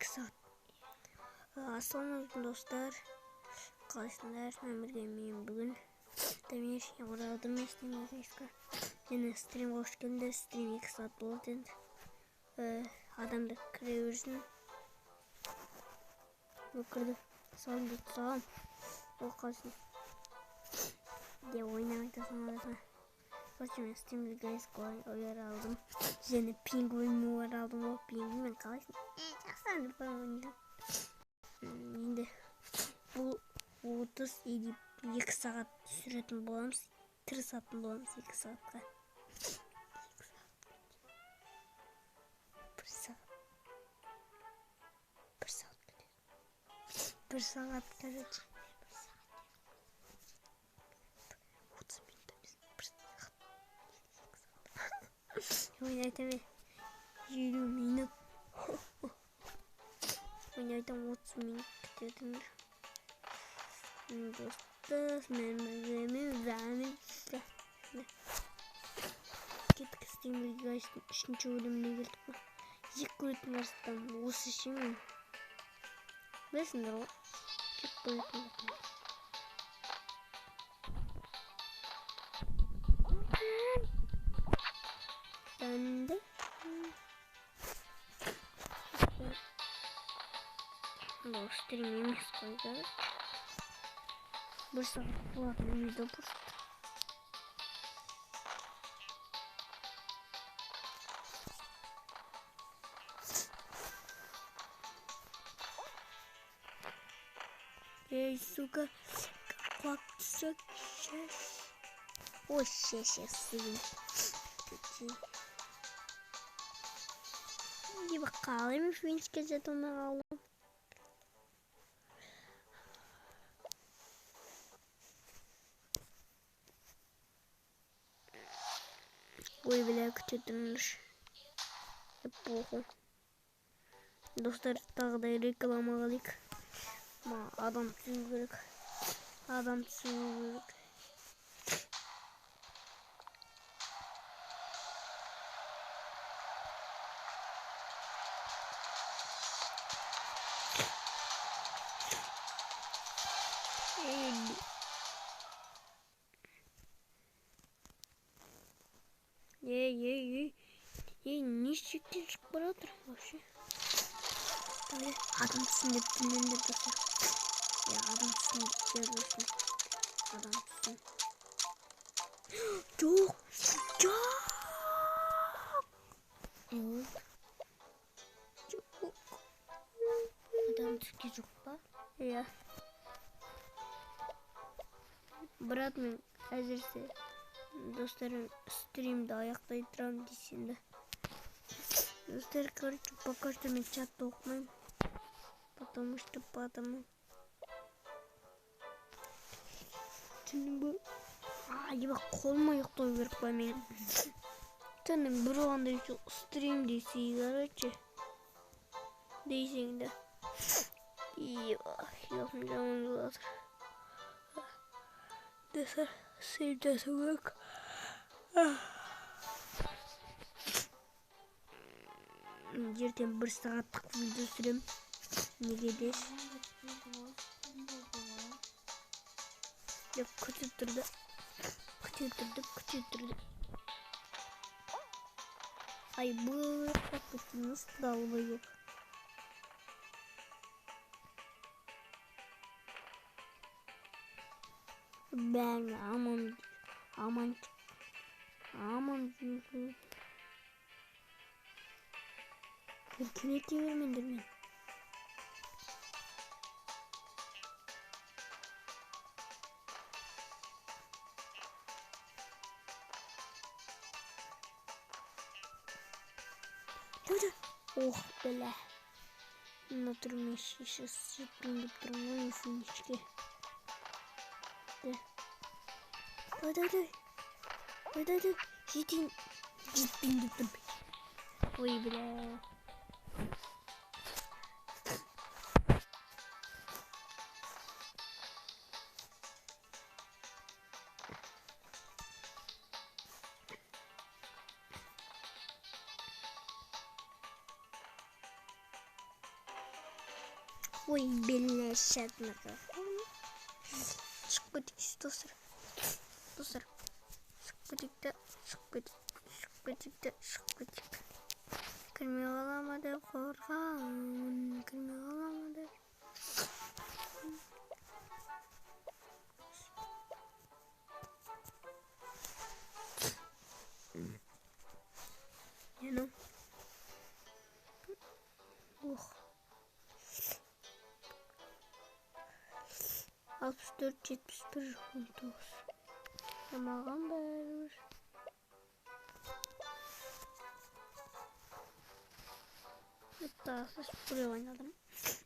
22 saat. Assalamualaikum dostlar. Қалайсыңдар? Өмірге мен бүгін Дамир оралдым естімейсізге. Және стримге қош келдіңдер. Стрим 2 сағат болады енді. Адамдар кіре берсін. Өкірді. Салды тұсағам. Ол қалсын. Де ойнап айтасың аласың. Короче, мен стримге гайсқа оралдым. Және пингвинмен оралдым. Ол пингвинмен қалайсың? Жақсанды по-моему. Енді бұл 30 или 2 сағат сүретін боламыз. Тырысатын боламыз 2 сағатқа. 1 сағат, короче. 30 минут емес, 1 сағат. Ойнайтын 20 минут. Ойнайтын 30 минут күтетіндір. Достас, мен зәмін. Кеттік стримге гайстың 3-ші өліміне келдік қой. Жек көретін барыстан осы ше мен. Білесіңдер ғой? Жек көретін барыстан. Дәнді. Бұл стрим емес қойды. 1 сағат болады видео просто. Эй, сука, как все сейчас. Ой, сейчас сын. Не бакалами финский затумал. Ой, бля, күтетіңдер. Эпоху. Достар, тағы да реклама қалайық. Адам түсіну керек. Адам түсіну керек. Не шектен шығып баратыр вообще. Адам түсін деп түнендер достар. Адам түсін деп көрсін. Адам түсін. Жоқ. Адам түске жоқ па? Иә. Брат, мен әзірсе достарым стримді аяқтай тұрам дейсенді. Достар, короче, пока что мен чатты оқымайым. Потому что түнің бұл... Еба қолыма ұйықтай керек па мен. Түнің бір оғандай стрим дейсей, короче. Дейсеңді. Еқым жаман болады. Достар, стрим жасау керек. Ертең 1 сағаттық видео сүрем. Неге деш? Күтіп тұрды. Ай, бұл қақпетіңіз далбай ек. Бәң, аман. Еркелете бермендер мен. Ох, бля. На турмешке сейчас жетпейін деп тұрмын ғой финишке. Ой, жетпейін деп тұрмын. Ой, бля. Ой, birleşetme. Şıkkıdık dostlar. Dostlar. Şıkkıdık. Kırmıyor olamadı korkan. Kırmıyor olamadı. Yanım. Oh. 64-71 19. Tamam ver. Hatta buraya oynadım.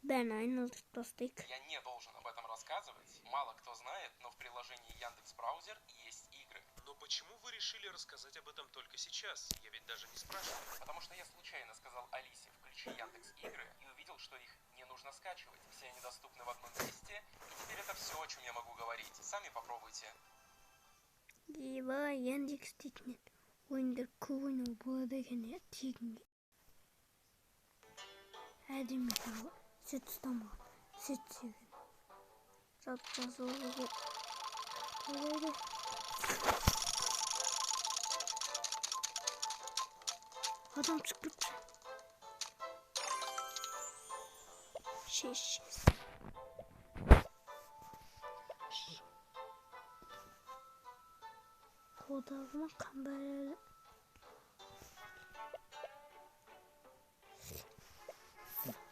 Ben oynadık dostum. Я не должен об этом рассказывать. Мало кто знает, но в приложении Яндекс.Браузер есть игры. Но почему вы решили рассказать об этом только сейчас? Я ведь даже не спрашивал. Потому что я случайно сказал Алисе, включи Яндекс игры, и увидел, что их не нужно скачивать. Все они доступны в одном месте, и теперь это все, о чем я могу говорить. Сами попробуйте. Galiba Yandex Tiknet. Oyunda kuvunu burada gene Tiknet. Hadi mi bu? Süt tamam. Süt sevin. Zaten zorlu. Böyle. Adam çıktıkça. Şiş. Kodalma kamera.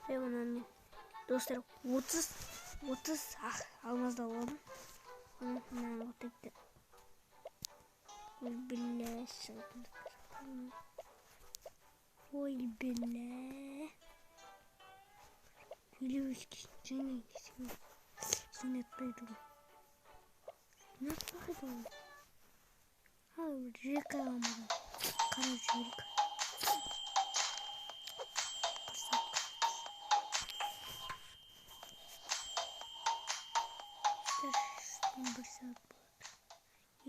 Ve bunun dostlar 30 almaz da oğlum. Ne oldu? Billah şarkı. Oy billah. Biliyoruz ki Cennet duydum. Ne duydum? Hayır, reka almadım. Karıcılık. Bir saat bu.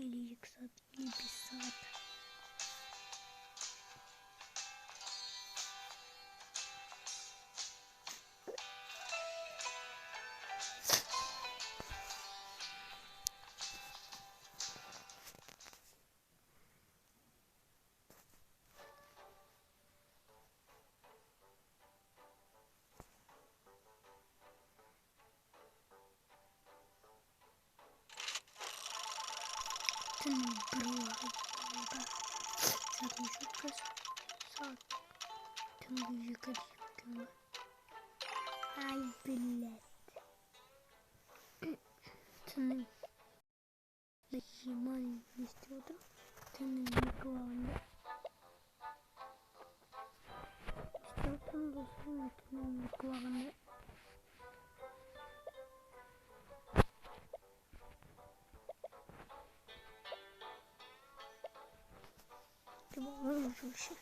50 saat, 51 saat. Ay billet. Tını yemeği istiyordum. Tını kulağında. İstiyordum da sonra tını kulağında. Olmuş bir şey.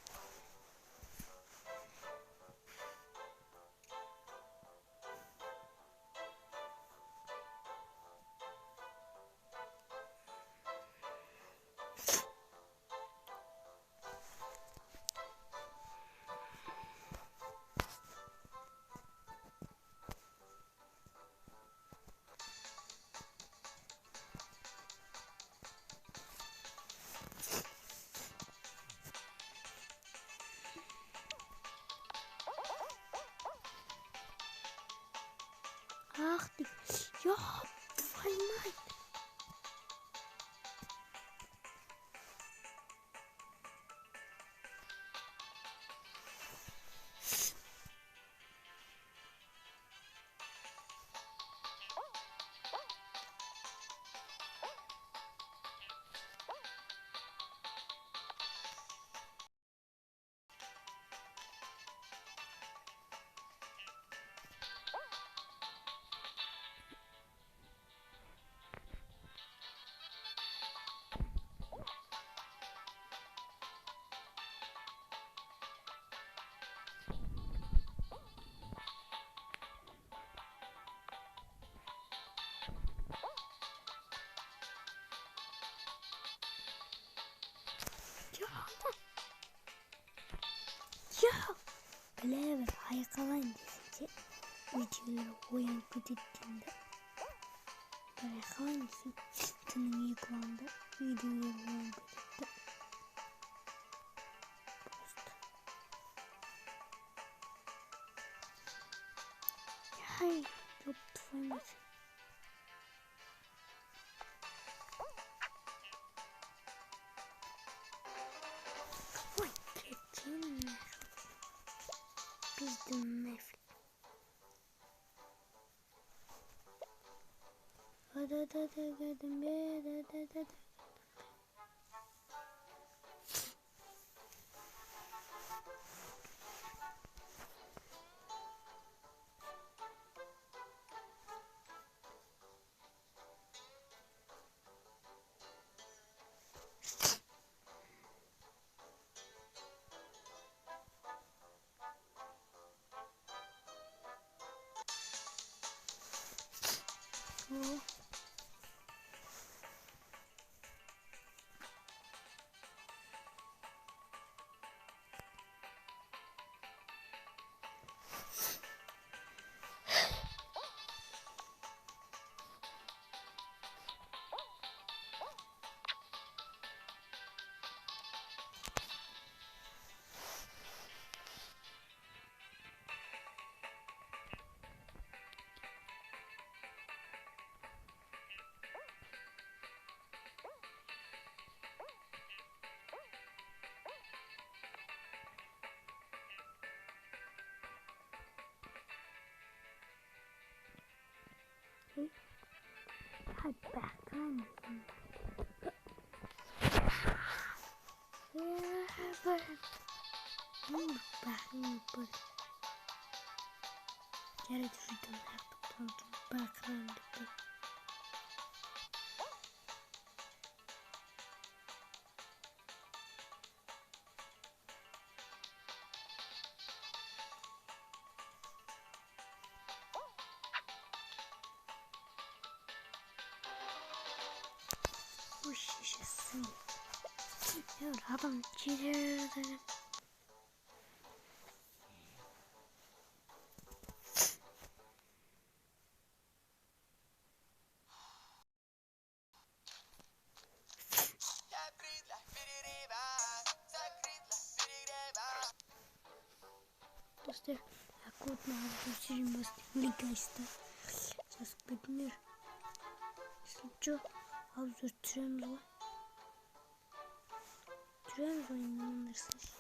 Ach, ja, zweimal. Ya. Clever ayakalan diyecek. videoları uyan ettiğinde bakar mısın? Senin yıklandı videoları uyan etti. Hayır, yok tutulmaz. Vay keçinler. Biz de nefret. Oh. Hadi bakar mısın? Yere düşürdüm artık bakar. Bu şişesi. Ya adam çiğdem. Просто аккуратно обращаем легайста. Сейчас подмер. Если что, обзор Тремзла. Тремзла инанırsız.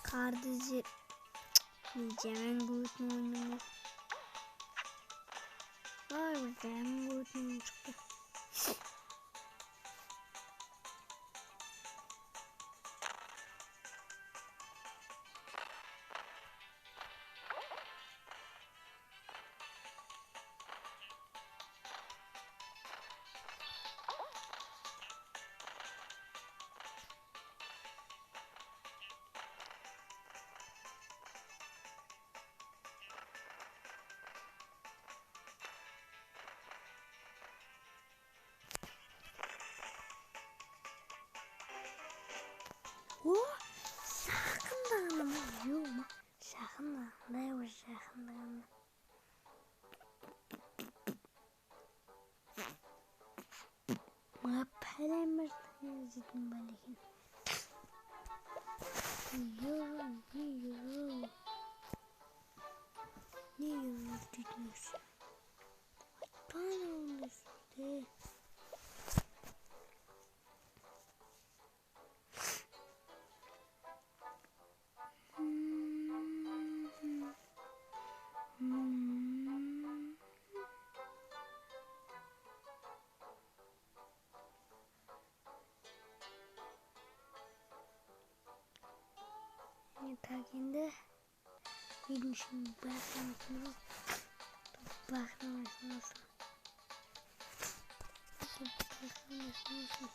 Kardeşi diyeceğim en boyutlu oynumu. Var burada en boyutlu oyunu çıktı. Oh, sakın dağılma. Yok, sakın dağılma. Ne sakın dağılma. Mapelemir yazdım balikin. Yiyorum. Ne yiyorum diyorsun? Bana onu söyle. Takinde gidin şimdi bırakın. Bakmıyorsunuz. Bakmıyorsunuz.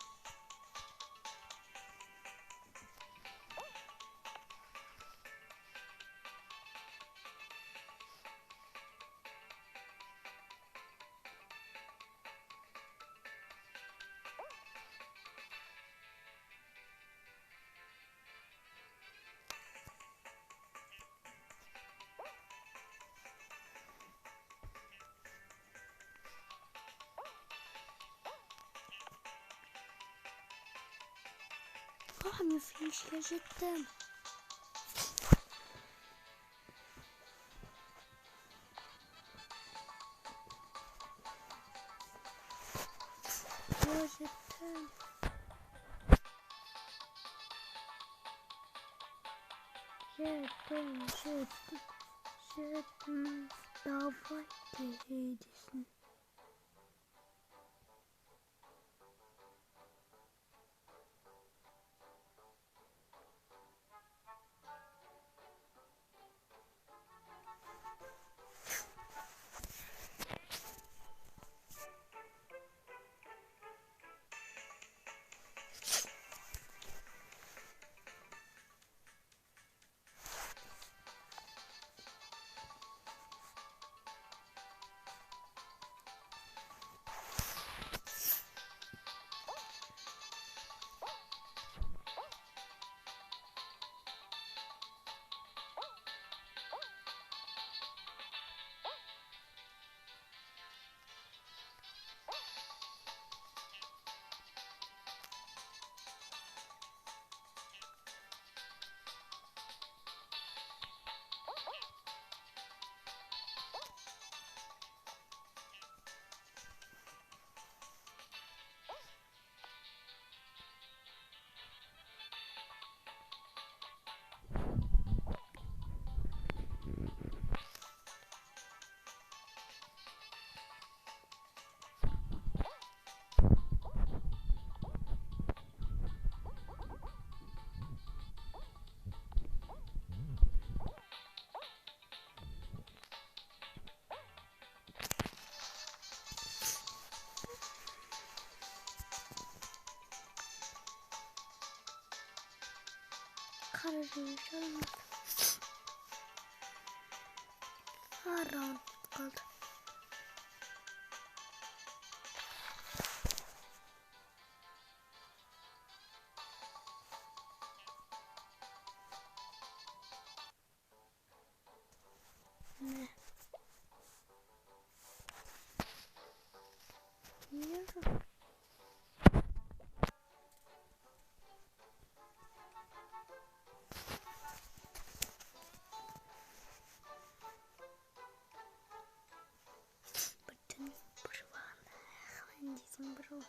Müthiş gerçekten. Gerçekten. Gerçekten. Давай едешь. Karıştırmışlar. Haram kaldı. Ne? Niye? Bütün buralarda hangisinin buru?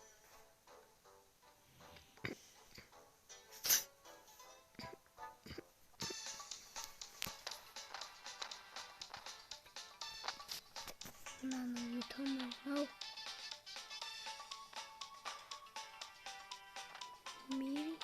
Nano yutamam. Miri.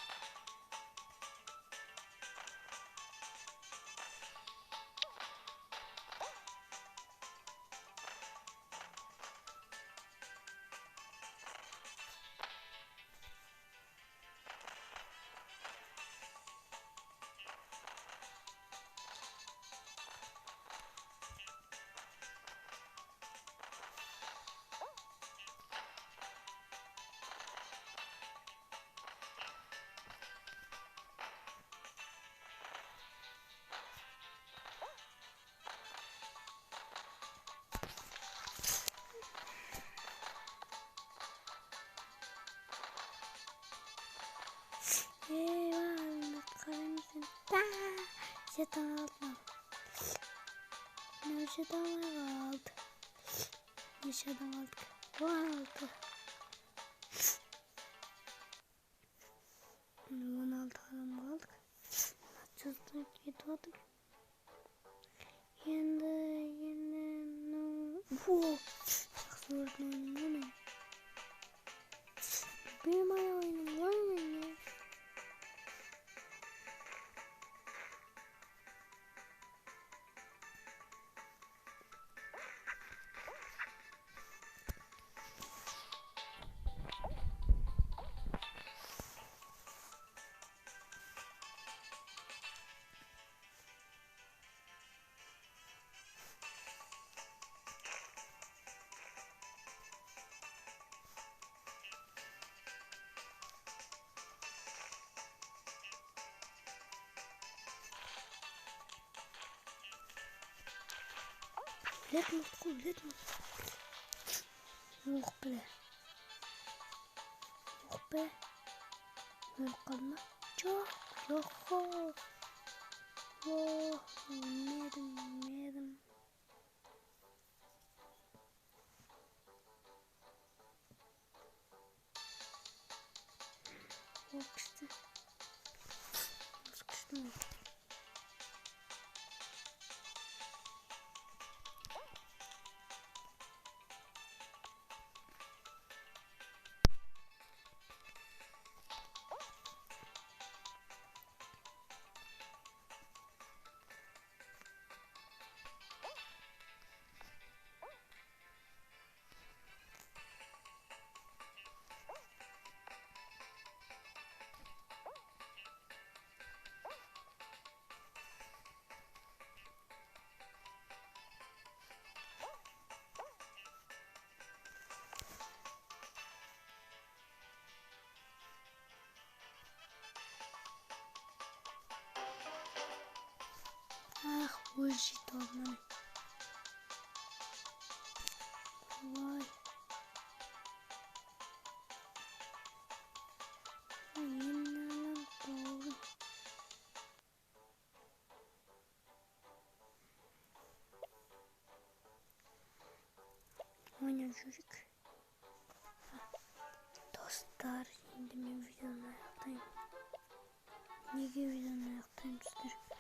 Eyvallah kalmışsın. Şeytan alma. Ne şeytan aldı? Ne şeytan aldı? Aldı. 16 adam aldık. Çocuklar gidiyordu. Yine. Wow. Sorduğum ne? Benim ayağım var mı ya? Өлетін. Ох, бля. Өліп қалды ма? Жоқ. Өлмедім. О, күшті. Күшті ме? Ах, ой, жетті алмай. Ой. Еннен болды. Ойнап жүрік. Достар, енді мен видеоны аяқтаймын. Неге видеоны аяқтаймын, достар?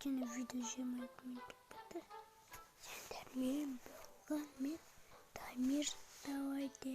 Өйткені видео 20 минут бітті. Сендермен болған мен Дамир, давайте.